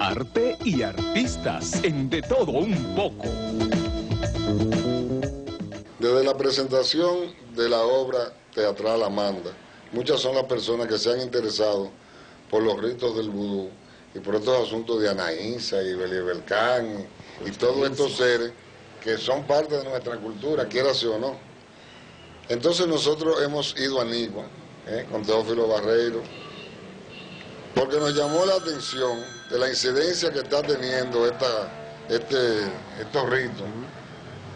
arte y artistas en De Todo Un Poco. Desde la presentación de la obra teatral Amanda, muchas son las personas que se han interesado por los ritos del vudú y por estos asuntos de Anaísa y Belibelcán y todos estos seres que son parte de nuestra cultura, quiera sí o no. Entonces nosotros hemos ido a Nigua, con Teófilo Barreiro, porque nos llamó la atención de la incidencia que está teniendo estos ritos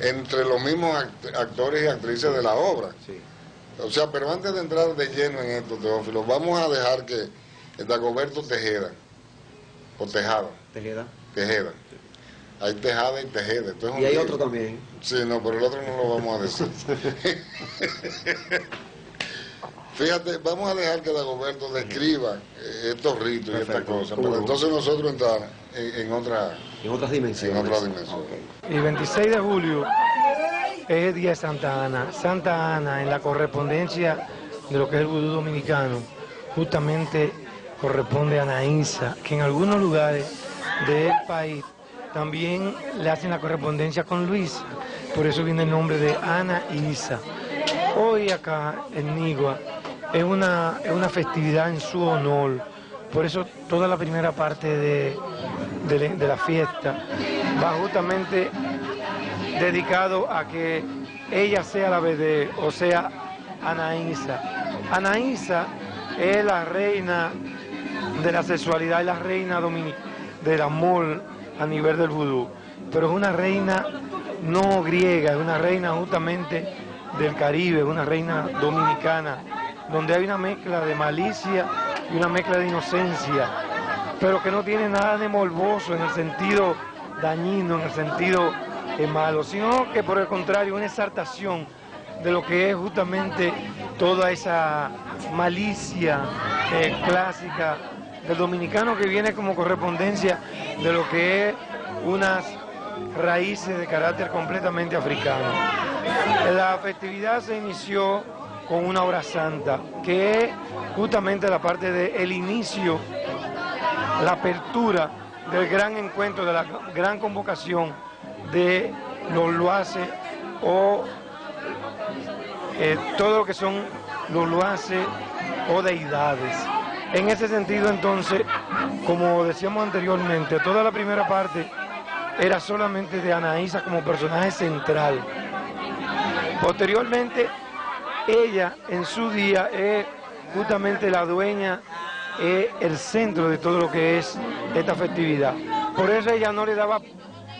entre los mismos actores y actrices de la obra. Sí. O sea, pero antes de entrar de lleno en esto, Teófilo, vamos a dejar que Dagoberto Tejeda, o Tejada. Tejeda. Sí. Hay Tejada y Tejeda. Y hay otro también. Sí, no, pero el otro no lo vamos a decir. Fíjate, vamos a dejar que Dagoberto describa estos ritos y estas cosas, pero entonces nosotros entrar en otras dimensiones. Okay. El 26 de julio es el día de Santa Ana. Santa Ana, en la correspondencia de lo que es el vudú dominicano, justamente corresponde a Anaísa, que en algunos lugares del país también le hacen la correspondencia con Luisa, por eso viene el nombre de Ana y Isa. Hoy acá en Nigua es una festividad en su honor, por eso toda la primera parte de la fiesta va justamente dedicado a que ella sea la vedette, o sea, Anaísa. Anaísa es la reina de la sexualidad y la reina del amor a nivel del vudú, pero es una reina no griega, es una reina justamente del Caribe, es una reina dominicana, donde hay una mezcla de malicia y una mezcla de inocencia, pero que no tiene nada de morboso en el sentido dañino, en el sentido malo, sino que por el contrario, una exaltación de lo que es justamente toda esa malicia clásica del dominicano, que viene como correspondencia de lo que es unas raíces de carácter completamente africano. La festividad se inició con una hora santa, que es justamente la parte del inicio, la apertura del gran encuentro, de la gran convocación de los loaces o todo lo que son los loaces o deidades. En ese sentido, entonces, como decíamos anteriormente, toda la primera parte era solamente de Anaísa como personaje central. Posteriormente, ella en su día es justamente la dueña, es el centro de todo lo que es esta festividad. Por eso ella no le daba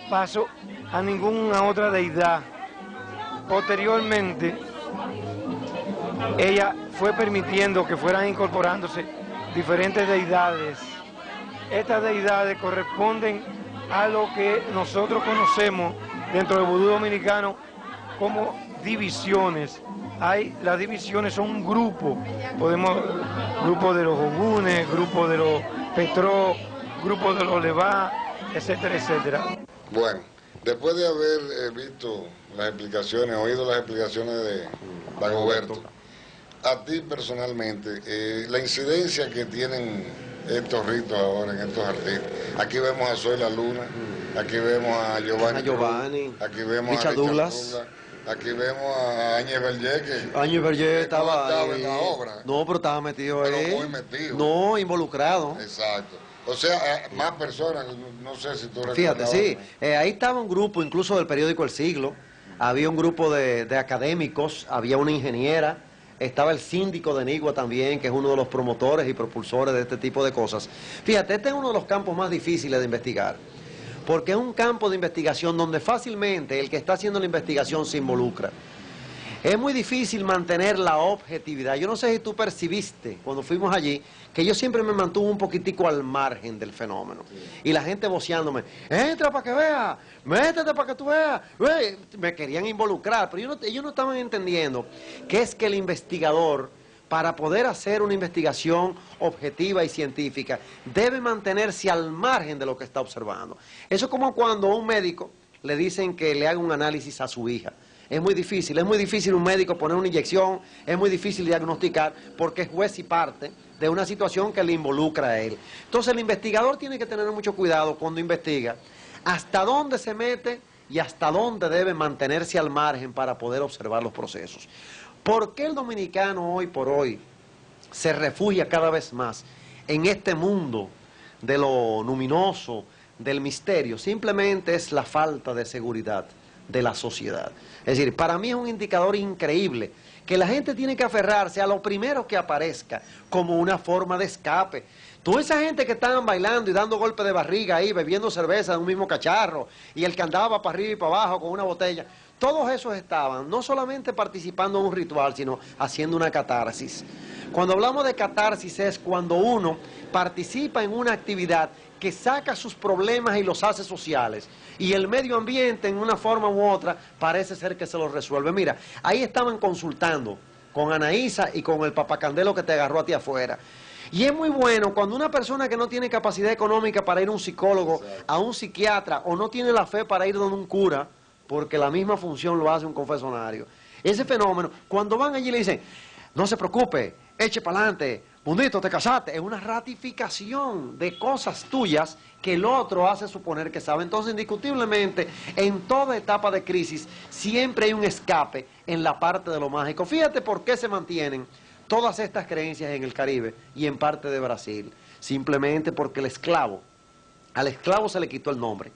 paso a ninguna otra deidad. Posteriormente, ella fue permitiendo que fueran incorporándose diferentes deidades. Estas deidades corresponden a lo que nosotros conocemos dentro del vudú dominicano como divisiones. Las divisiones son un grupo, grupo de los ogunes, grupo de los petró, grupo de los levá, etcétera, etcétera. Bueno, después de haber visto las explicaciones, oído las explicaciones de Dagoberto, a ti personalmente, la incidencia que tienen estos ritos ahora en estos artistas. Aquí vemos a Zoila Luna, aquí vemos a Giovanni, aquí vemos a Richard Douglas, aquí vemos a Áñez Berger, que Áñez Berger estaba en la obra. No, pero estaba metido ahí. Pero muy metido. No, involucrado. Exacto. O sea, más personas, no sé si tú recuerdas. Fíjate, sí, ahí estaba un grupo, incluso del periódico El Siglo, había un grupo de académicos, había una ingeniera, estaba el síndico de Nigua también, que es uno de los promotores y propulsores de este tipo de cosas. Fíjate, este es uno de los campos más difíciles de investigar, porque es un campo de investigación donde fácilmente el que está haciendo la investigación se involucra. Es muy difícil mantener la objetividad. Yo no sé si tú percibiste cuando fuimos allí que yo siempre me mantuve un poquitico al margen del fenómeno. Y la gente voceándome, entra para que veas, métete para que tú veas. Me querían involucrar, pero ellos no estaban entendiendo que es que el investigador, para poder hacer una investigación objetiva y científica, debe mantenerse al margen de lo que está observando. Eso es como cuando a un médico le dicen que le haga un análisis a su hija. es muy difícil un médico poner una inyección, es muy difícil diagnosticar porque es juez y parte de una situación que le involucra a él. Entonces el investigador tiene que tener mucho cuidado cuando investiga hasta dónde se mete y hasta dónde debe mantenerse al margen para poder observar los procesos. ¿Por qué el dominicano hoy por hoy se refugia cada vez más en este mundo de lo luminoso, del misterio? Simplemente es la falta de seguridad de la sociedad. Es decir, para mí es un indicador increíble que la gente tiene que aferrarse a lo primero que aparezca como una forma de escape. Toda esa gente que estaban bailando y dando golpes de barriga ahí, bebiendo cerveza de un mismo cacharro, y el que andaba para arriba y para abajo con una botella, todos esos estaban no solamente participando en un ritual, sino haciendo una catarsis. Cuando hablamos de catarsis es cuando uno participa en una actividad que saca sus problemas y los hace sociales. Y el medio ambiente, en una forma u otra, parece ser que se los resuelve. Mira, ahí estaban consultando con Anaísa y con el papacandelo que te agarró a ti afuera. Y es muy bueno cuando una persona que no tiene capacidad económica para ir a un psicólogo, a un psiquiatra, o no tiene la fe para ir donde un cura, porque la misma función lo hace un confesionario. Ese fenómeno, cuando van allí le dicen, no se preocupe, eche para adelante, Mundito, te casaste, es una ratificación de cosas tuyas que el otro hace suponer que sabe. Entonces, indiscutiblemente, en toda etapa de crisis, siempre hay un escape en la parte de lo mágico. Fíjate por qué se mantienen todas estas creencias en el Caribe y en parte de Brasil. Simplemente porque al esclavo se le quitó el nombre,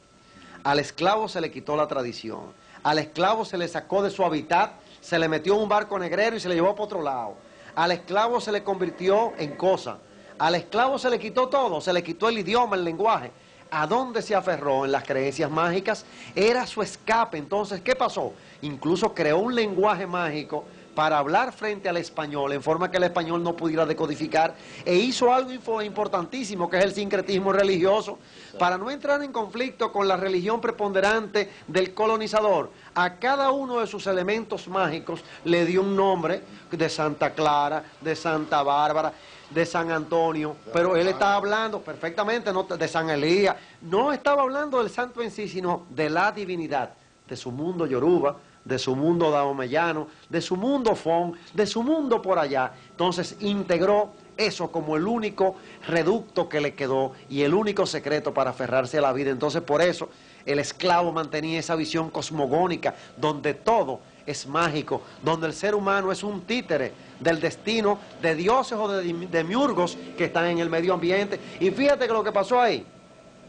al esclavo se le quitó la tradición, al esclavo se le sacó de su hábitat, se le metió en un barco negrero y se le llevó para otro lado. Al esclavo se le convirtió en cosa. Al esclavo se le quitó todo, se le quitó el idioma, el lenguaje. ¿A dónde se aferró? En las creencias mágicas. Era su escape. Entonces, ¿qué pasó? Incluso creó un lenguaje mágico para hablar frente al español, en forma que el español no pudiera decodificar, e hizo algo importantísimo, que es el sincretismo religioso, para no entrar en conflicto con la religión preponderante del colonizador. A cada uno de sus elementos mágicos le dio un nombre, de Santa Clara, de Santa Bárbara, de San Antonio, pero él estaba hablando perfectamente no de San Elías, no estaba hablando del santo en sí, sino de la divinidad, de su mundo yoruba, de su mundo daomeyano, de su mundo fon, de su mundo por allá. Entonces integró eso como el único reducto que le quedó y el único secreto para aferrarse a la vida. Entonces por eso el esclavo mantenía esa visión cosmogónica, donde todo es mágico, donde el ser humano es un títere del destino de dioses o de demiurgos que están en el medio ambiente. Y fíjate que lo que pasó ahí,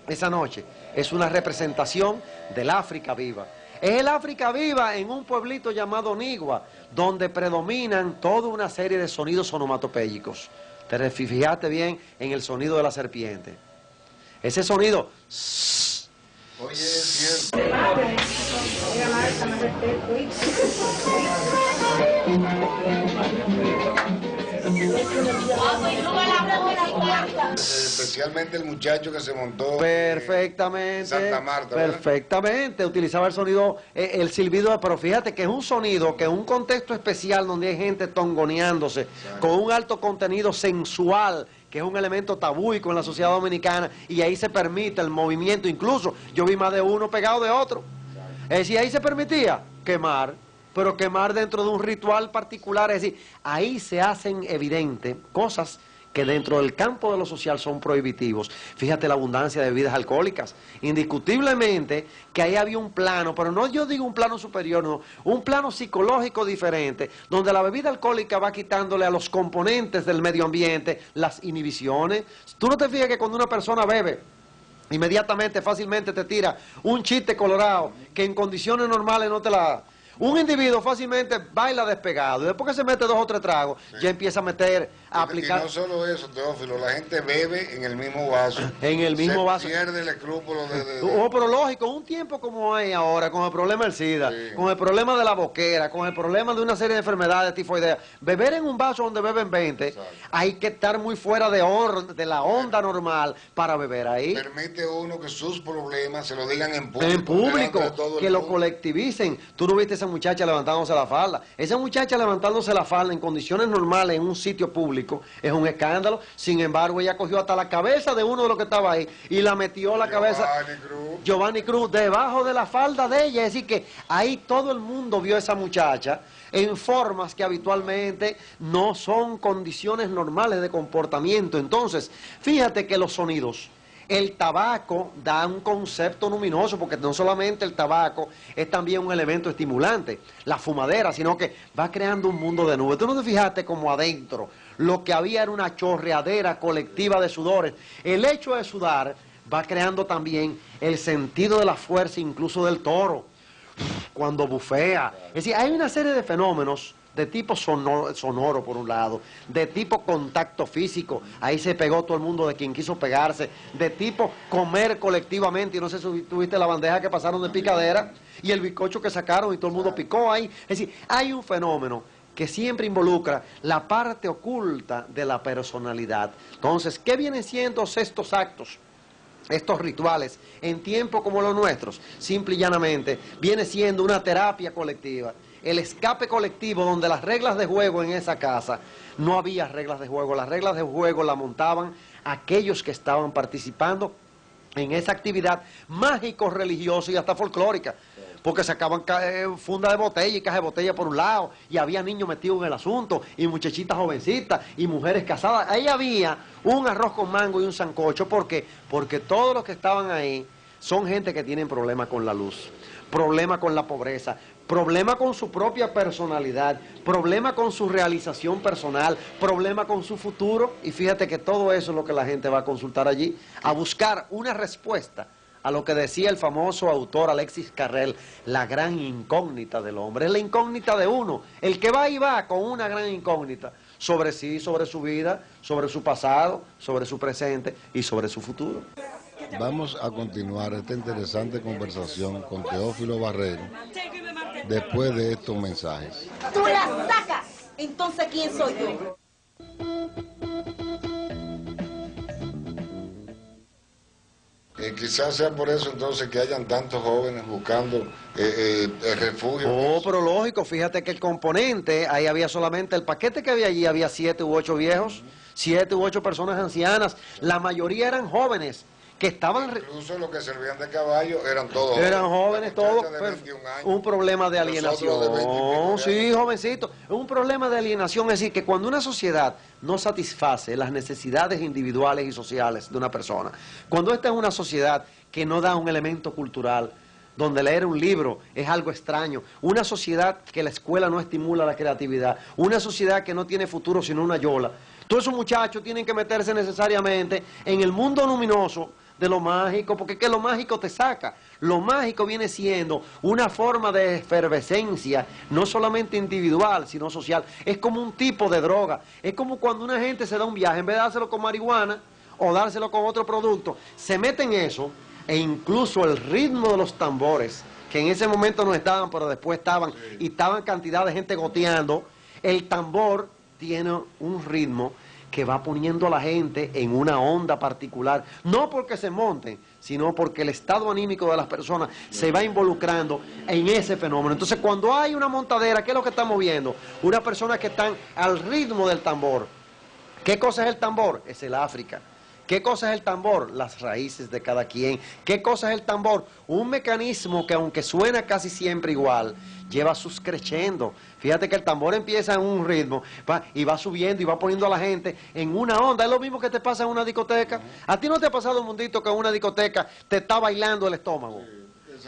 esa noche, es una representación del África viva. Es el África viva en un pueblito llamado Nigua, donde predominan toda una serie de sonidos onomatopéyicos. Te fijaste bien en el sonido de la serpiente. Ese sonido... Oye, es cierto. Especialmente el muchacho que se montó perfectamente, Santa Marta, perfectamente, utilizaba el sonido, el silbido, pero fíjate que es un sonido que en un contexto especial donde hay gente tongoneándose, con un alto contenido sensual, que es un elemento tabúico en la sociedad dominicana, y ahí se permite el movimiento. Incluso yo vi más de uno pegado de otro. Es decir, ahí se permitía quemar, pero quemar dentro de un ritual particular. Es decir, ahí se hacen evidentes cosas que dentro del campo de lo social son prohibitivos. Fíjate la abundancia de bebidas alcohólicas. Indiscutiblemente que ahí había un plano, pero no yo digo un plano superior, no, un plano psicológico diferente, donde la bebida alcohólica va quitándole a los componentes del medio ambiente las inhibiciones. Tú no te fijas que cuando una persona bebe, inmediatamente, fácilmente te tira un chiste colorado que en condiciones normales no te la da. Un individuo fácilmente baila despegado y después que se mete 2 o 3 tragos, ya empieza a meter, a aplicar... Y no solo eso, Teófilo, la gente bebe en el mismo vaso. En el mismo vaso. Pierde el escrúpulo Oh, pero lógico, un tiempo como hay ahora, con el problema del SIDA, sí, con el problema de la boquera, con el problema de una serie de enfermedades tifoideas, beber en un vaso donde beben 20, exacto, hay que estar muy fuera de la onda normal para beber ahí. Permite uno que sus problemas se lo digan en público. En público, que lo colectivicen. Tú no viste ese esa muchacha levantándose la falda. Esa muchacha levantándose la falda en condiciones normales en un sitio público es un escándalo. Sin embargo, ella cogió hasta la cabeza de uno de los que estaba ahí y la metió la cabeza Giovanni Cruz debajo de la falda de ella. Es decir que ahí todo el mundo vio a esa muchacha en formas que habitualmente no son condiciones normales de comportamiento. Entonces, fíjate que los sonidos, el tabaco da un concepto luminoso, porque no solamente el tabaco es también un elemento estimulante, la fumadera, sino que va creando un mundo de nubes. Tú no te fijaste como adentro lo que había era una chorreadera colectiva de sudores. El hecho de sudar va creando también el sentido de la fuerza, incluso del toro, cuando bufea. Es decir, hay una serie de fenómenos de tipo sonoro por un lado, de tipo contacto físico, ahí se pegó todo el mundo de quien quiso pegarse, de tipo comer colectivamente, y no sé si tuviste la bandeja que pasaron de picadera, y el bizcocho que sacaron y todo el mundo picó ahí. Es decir, hay un fenómeno que siempre involucra la parte oculta de la personalidad. Entonces, ¿qué vienen siendo estos actos? Estos rituales, en tiempos como los nuestros, simple y llanamente, viene siendo una terapia colectiva, el escape colectivo donde las reglas de juego en esa casa, no había reglas de juego, las reglas de juego las montaban aquellos que estaban participando en esa actividad mágico-religiosa y hasta folclórica, porque sacaban funda de botella y caja de botella por un lado, y había niños metidos en el asunto, y muchachitas jovencitas, y mujeres casadas. Ahí había un arroz con mango y un sancocho. ¿Por qué? Porque todos los que estaban ahí son gente que tienen problemas con la luz, problemas con la pobreza, problema con su propia personalidad, problema con su realización personal, problema con su futuro. Y fíjate que todo eso es lo que la gente va a consultar allí, a buscar una respuesta a lo que decía el famoso autor Alexis Carrel, la gran incógnita del hombre. Es la incógnita de uno, el que va y va con una gran incógnita sobre sí, sobre su vida, sobre su pasado, sobre su presente y sobre su futuro. Vamos a continuar esta interesante conversación con Teófilo Barrero después de estos mensajes. ¡Tú la sacas! Entonces, ¿quién soy yo? Quizás sea por eso entonces que hayan tantos jóvenes buscando el refugio. Oh, pero lógico, fíjate que el componente, ahí había solamente el paquete que había allí, había 7 u 8 viejos, 7 u 8 personas ancianas, la mayoría eran jóvenes, que estaban... Incluso los que servían de caballo eran todos eran jóvenes, todos, de 21 años, un problema de alienación, de 20 sí, jovencito, un problema de alienación. Es decir, que cuando una sociedad no satisface las necesidades individuales y sociales de una persona, cuando esta es una sociedad que no da un elemento cultural, donde leer un libro es algo extraño, una sociedad que la escuela no estimula la creatividad, una sociedad que no tiene futuro sino una yola, todos esos muchachos tienen que meterse necesariamente en el mundo luminoso de lo mágico, porque es que lo mágico te saca. Lo mágico viene siendo una forma de efervescencia, no solamente individual, sino social. Es como un tipo de droga. Es como cuando una gente se da un viaje, en vez de dárselo con marihuana o dárselo con otro producto, se mete en eso, e incluso el ritmo de los tambores, que en ese momento no estaban, pero después estaban, y estaban cantidad de gente goteando. El tambor tiene un ritmo que va poniendo a la gente en una onda particular, no porque se monten, sino porque el estado anímico de las personas se va involucrando en ese fenómeno. Entonces, cuando hay una montadera, ¿qué es lo que estamos viendo? Unas personas que están al ritmo del tambor. ¿Qué cosa es el tambor? Es el África. ¿Qué cosa es el tambor? Las raíces de cada quien. ¿Qué cosa es el tambor? Un mecanismo que, aunque suena casi siempre igual, lleva sus crescendo. Fíjate que el tambor empieza en un ritmo y va subiendo y va poniendo a la gente en una onda. Es lo mismo que te pasa en una discoteca. ¿A ti no te ha pasado, Mundito, que en una discoteca te está bailando el estómago?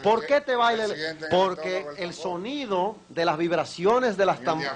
¿Por qué te baila? Porque el sonido de las vibraciones de las tambores...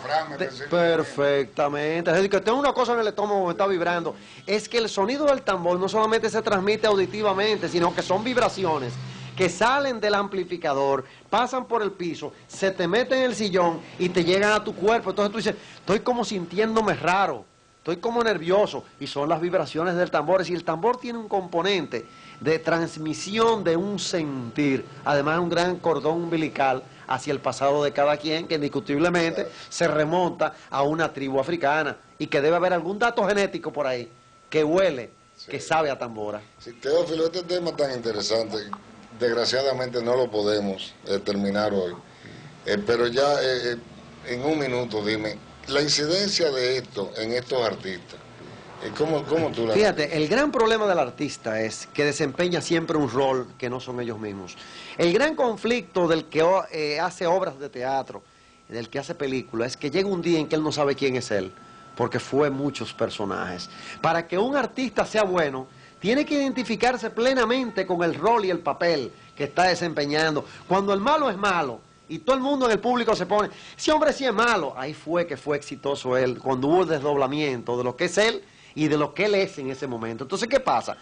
Perfectamente. Es decir, que tengo una cosa en el estómago que me está vibrando. Es que el sonido del tambor no solamente se transmite auditivamente, sino que son vibraciones que salen del amplificador, pasan por el piso, se te meten en el sillón y te llegan a tu cuerpo. Entonces tú dices, estoy como sintiéndome raro, estoy como nervioso, y son las vibraciones del tambor. Y el tambor tiene un componente de transmisión de un sentir, además un gran cordón umbilical hacia el pasado de cada quien, que indiscutiblemente se remonta a una tribu africana, y que debe haber algún dato genético por ahí que huele, que sabe a tambora. Sí, Teófilo, este tema tan interesante, desgraciadamente no lo podemos terminar hoy. Pero ya en un minuto, dime, la incidencia de esto en estos artistas, ¿cómo tú la ves? Fíjate, el gran problema del artista es que desempeña siempre un rol que no son ellos mismos. El gran conflicto del que hace obras de teatro, del que hace películas, es que llega un día en que él no sabe quién es él, porque fue muchos personajes. Para que un artista sea bueno, tiene que identificarse plenamente con el rol y el papel que está desempeñando. Cuando el malo es malo, y todo el mundo en el público se pone, ese hombre sí es malo, ahí fue que fue exitoso él, cuando hubo el desdoblamiento de lo que es él y de lo que él es en ese momento. Entonces, ¿qué pasa?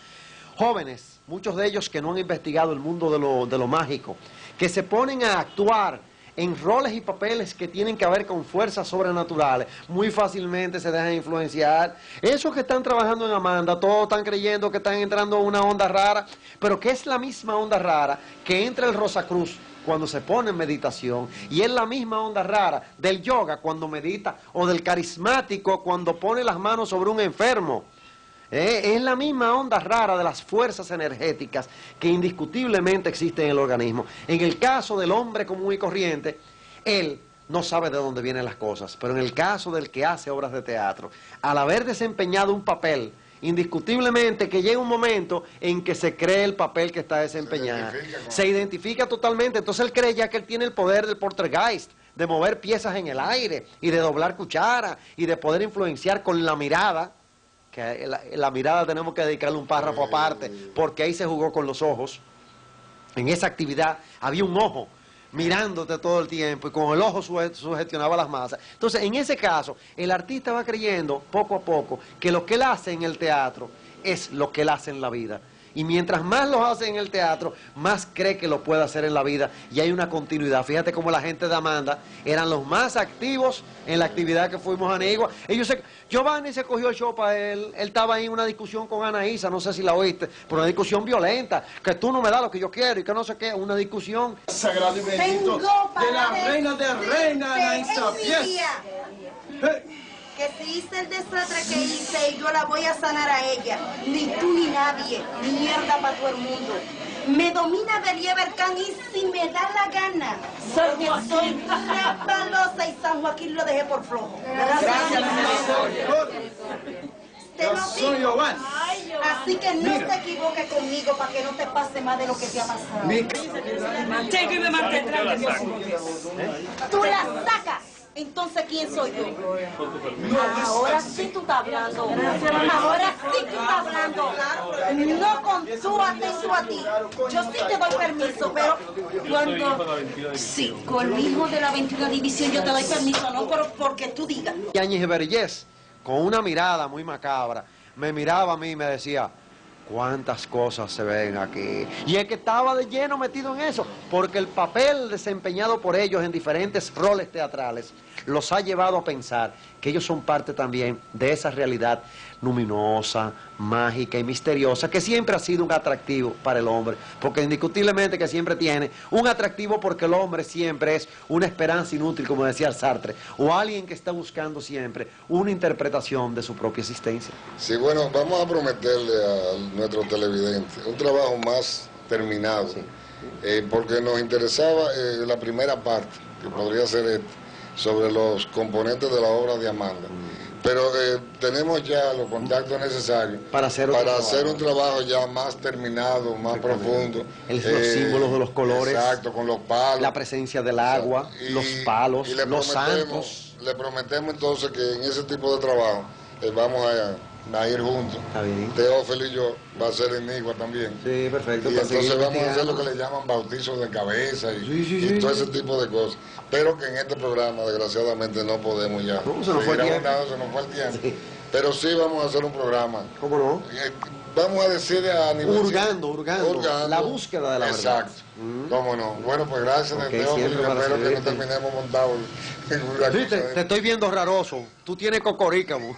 Jóvenes, muchos de ellos que no han investigado el mundo de lo mágico, que se ponen a actuar en roles y papeles que tienen que ver con fuerzas sobrenaturales, muy fácilmente se dejan influenciar. Esos que están trabajando en Amanda, todos están creyendo que están entrando en una onda rara, pero que es la misma onda rara que entra el Rosacruz cuando se pone en meditación, y es la misma onda rara del yoga cuando medita, o del carismático cuando pone las manos sobre un enfermo. Es la misma onda rara de las fuerzas energéticas que indiscutiblemente existen en el organismo. En el caso del hombre común y corriente, él no sabe de dónde vienen las cosas, pero en el caso del que hace obras de teatro, al haber desempeñado un papel, indiscutiblemente que llega un momento en que se cree el papel que está desempeñando. Se identifica totalmente, entonces él cree ya que él tiene el poder del poltergeist, de mover piezas en el aire, y de doblar cuchara, y de poder influenciar con la mirada, que la mirada tenemos que dedicarle un párrafo aparte, porque ahí se jugó con los ojos. En esa actividad había un ojo mirándote todo el tiempo, y con el ojo sugestionaba las masas. Entonces, en ese caso, el artista va creyendo poco a poco que lo que él hace en el teatro es lo que él hace en la vida. Y mientras más lo hace en el teatro, más cree que lo puede hacer en la vida, y hay una continuidad. Fíjate cómo la gente de Amanda eran los más activos en la actividad que fuimos a Anigua. Giovanni se cogió el show para él estaba ahí en una discusión con Anaísa, no sé si la oíste, pero una discusión violenta, que tú no me das lo que yo quiero y que no sé qué, una discusión. Sagrado y bendito de la reina de reinas, Anaísa. Que si hice el desastre que hice y yo la voy a sanar a ella, ni tú ni nadie, mierda para todo el mundo. Me domina Believer Can y si me da la gana, porque soy una palosa y San Joaquín lo dejé por flojo. Gracias, Te lo soy digo. Giovanni. Así que no te equivoques conmigo para que no te pase más de lo que te ha pasado. Mantengo y me mantendrán. Tú la sacas. Entonces, ¿quién soy yo? Ahora sí tú estás hablando. Ahora sí tú estás hablando. No con tú atento a ti. Yo sí te doy permiso, pero cuando... Sí, con el hijo de la 21 división yo te doy permiso, no porque tú digas. Yáñez Vergés, con una mirada muy macabra, me miraba a mí y me decía, ¿cuántas cosas se ven aquí? Y es que estaba de lleno metido en eso, porque el papel desempeñado por ellos en diferentes roles teatrales los ha llevado a pensar que ellos son parte también de esa realidad luminosa, mágica y misteriosa que siempre ha sido un atractivo para el hombre, porque indiscutiblemente que siempre tiene un atractivo, porque el hombre siempre es una esperanza inútil, como decía Sartre, o alguien que está buscando siempre una interpretación de su propia existencia. Sí, bueno, vamos a prometerle a nuestros televidentes un trabajo más terminado, sí. Porque nos interesaba la primera parte, que podría ser esta, sobre los componentes de la obra de Amanda. Pero tenemos ya los contactos necesarios para hacer un trabajo ya más terminado, más profundo. Los símbolos de los colores. Exacto, con los palos. La presencia del agua, los palos, los santos. Le prometemos entonces que en ese tipo de trabajo vamos a ir juntos. Está bien. Teófilo y yo, va a ser Enigua también. Sí, perfecto. Y entonces vamos a hacer lo que le llaman bautizos de cabeza y todo ese tipo de cosas. Pero que en este programa, desgraciadamente, no podemos ya. No, se nos fue el tiempo. Se nos fue el tiempo. Sí. Pero sí vamos a hacer un programa. ¿Cómo no? Vamos a decir a nivel... Hurgando. La búsqueda de la verdad. Exacto. Cómo no. Bueno, pues gracias, Teófilo. Espero que no terminemos montados en una cosa. Te estoy viendo raroso. Tú tienes cocorícamo.